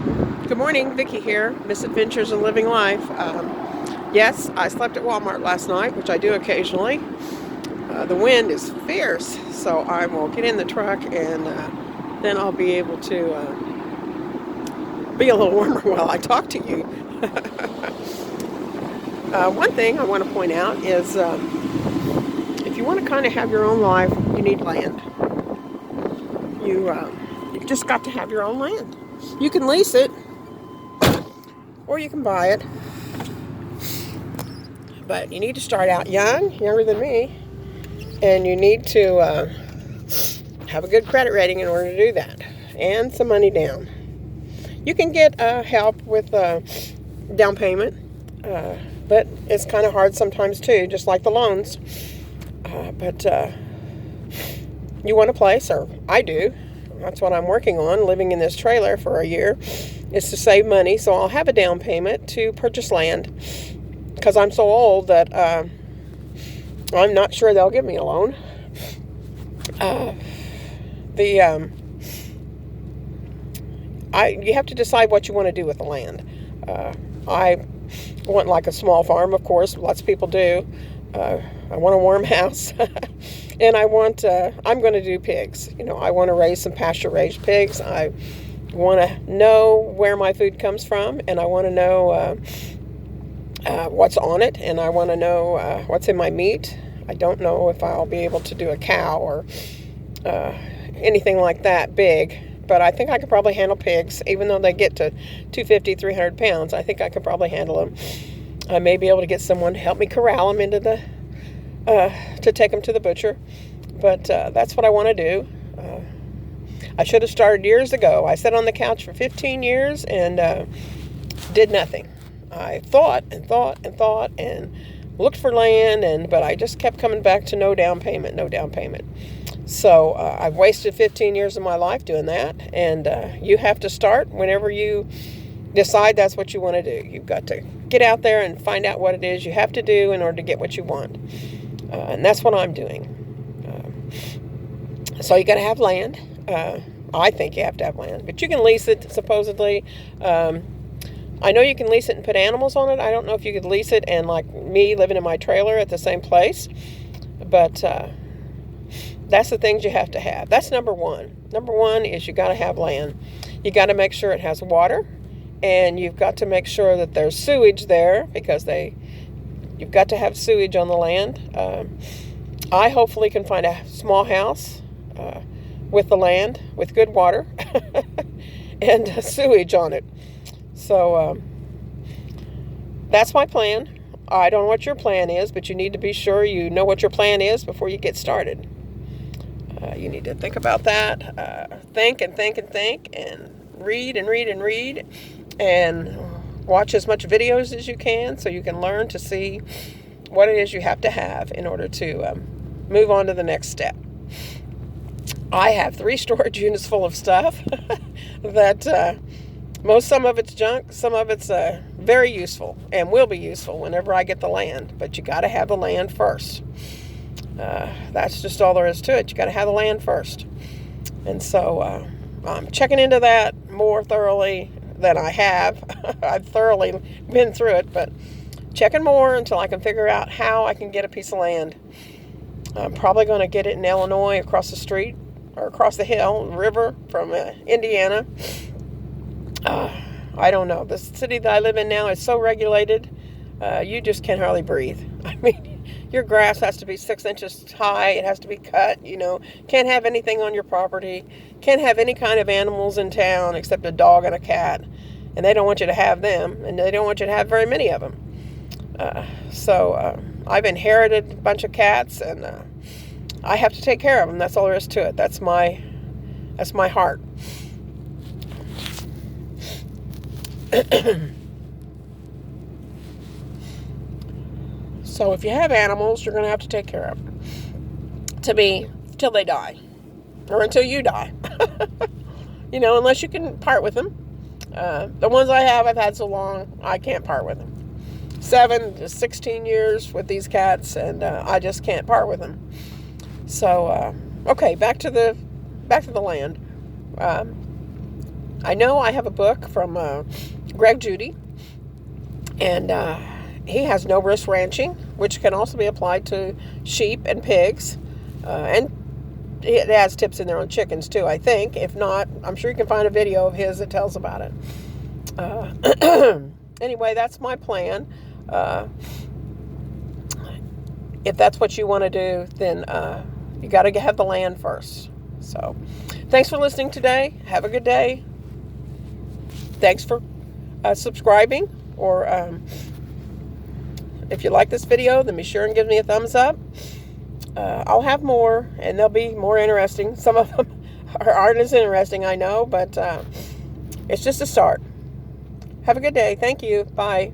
Good morning, Vicki here, Misadventures and Living Life. Yes, I slept at Walmart last night, which I do occasionally. The wind is fierce, so I will get in the truck and then I'll be able to be a little warmer while I talk to you. One thing I want to point out is if you want to kind of have your own life, you need land. You've just got to have your own land. You can lease it, or you can buy it. But you need to start out young, younger than me, and you need to have a good credit rating in order to do that, and some money down. You can get help with down payment, but it's kind of hard sometimes too, just like the loans. But you want a place, or I do. That's what I'm working on, living in this trailer for a year, is to save money so I'll have a down payment to purchase land. Because I'm so old that I'm not sure they'll give me a loan. You have to decide what you want to do with the land. I want like a small farm, of course. Lots of people do. I want a warm house. And I'm going to do pigs. I want to raise some pasture-raised pigs. I want to know where my food comes from, and I want to know what's on it, and I want to know what's in my meat. I don't know if I'll be able to do a cow or anything like that big, but I think I could probably handle pigs, even though they get to 250, 300 pounds. I think I could probably handle them. I may be able to get someone to help me corral them to take them to the butcher, but that's what I want to do. I should have started years ago. I sat on the couch for 15 years and did nothing. I thought and looked for land, but I just kept coming back to no down payment. So I've wasted 15 years of my life doing that, and you have to start whenever you decide that's what you want to do. You've got to get out there and find out what it is you have to do in order to get what you want, and that's what I'm doing. So you got to have land. I think you have to have land, but you can lease it supposedly. I know you can lease it and put animals on it. I don't know if you could lease it and, like me, living in my trailer at the same place. But that's the things you have to have. That's number one. Number one is you got to have land. You got to make sure it has water, and you've got to make sure that there's sewage there, because you've got to have sewage on the land. I hopefully can find a small house with the land with good water and sewage on it. So that's my plan. I don't know what your plan is, but you need to be sure you know what your plan is before you get started. You need to think about that. Think and read and watch as much videos as you can so you can learn to see what it is you have to have in order to move on to the next step. I have 3 storage units full of stuff that some of it's junk, some of it's very useful and will be useful whenever I get the land. But you got to have the land first. That's just all there is to it. You got to have the land first. And so I'm checking into that more thoroughly than I have. I've thoroughly been through it, but checking more until I can figure out how I can get a piece of land. I'm probably going to get it in Illinois, across the street or across the river from Indiana. I don't know. The city that I live in now is so regulated, you just can hardly breathe. I mean, your grass has to be 6 inches high. It has to be cut, Can't have anything on your property. Can't have any kind of animals in town except a dog and a cat. And they don't want you to have them, and they don't want you to have very many of them. So I've inherited a bunch of cats, and I have to take care of them. That's all there is to it. That's my heart. So if you have animals, you're going to have to take care of them till they die, or until you die. Unless you can part with them. The ones I've had so long, I can't part with them. 7 to 16 years with these cats, and I just can't part with them. So, okay, back to the land. I know I have a book from Greg Judy, and he has no risk ranching, which can also be applied to sheep and pigs, and it has tips in there on chickens too, I think. If not, I'm sure you can find a video of his that tells about it. Anyway, that's my plan. If that's what you want to do, then you got to have the land first. So thanks for listening today. Have a good day. Thanks for subscribing, or if you like this video, then be sure and give me a thumbs up. I'll have more, and they'll be more interesting. Some of them aren't as interesting, I know, but it's just a start. Have a good day. Thank you. Bye.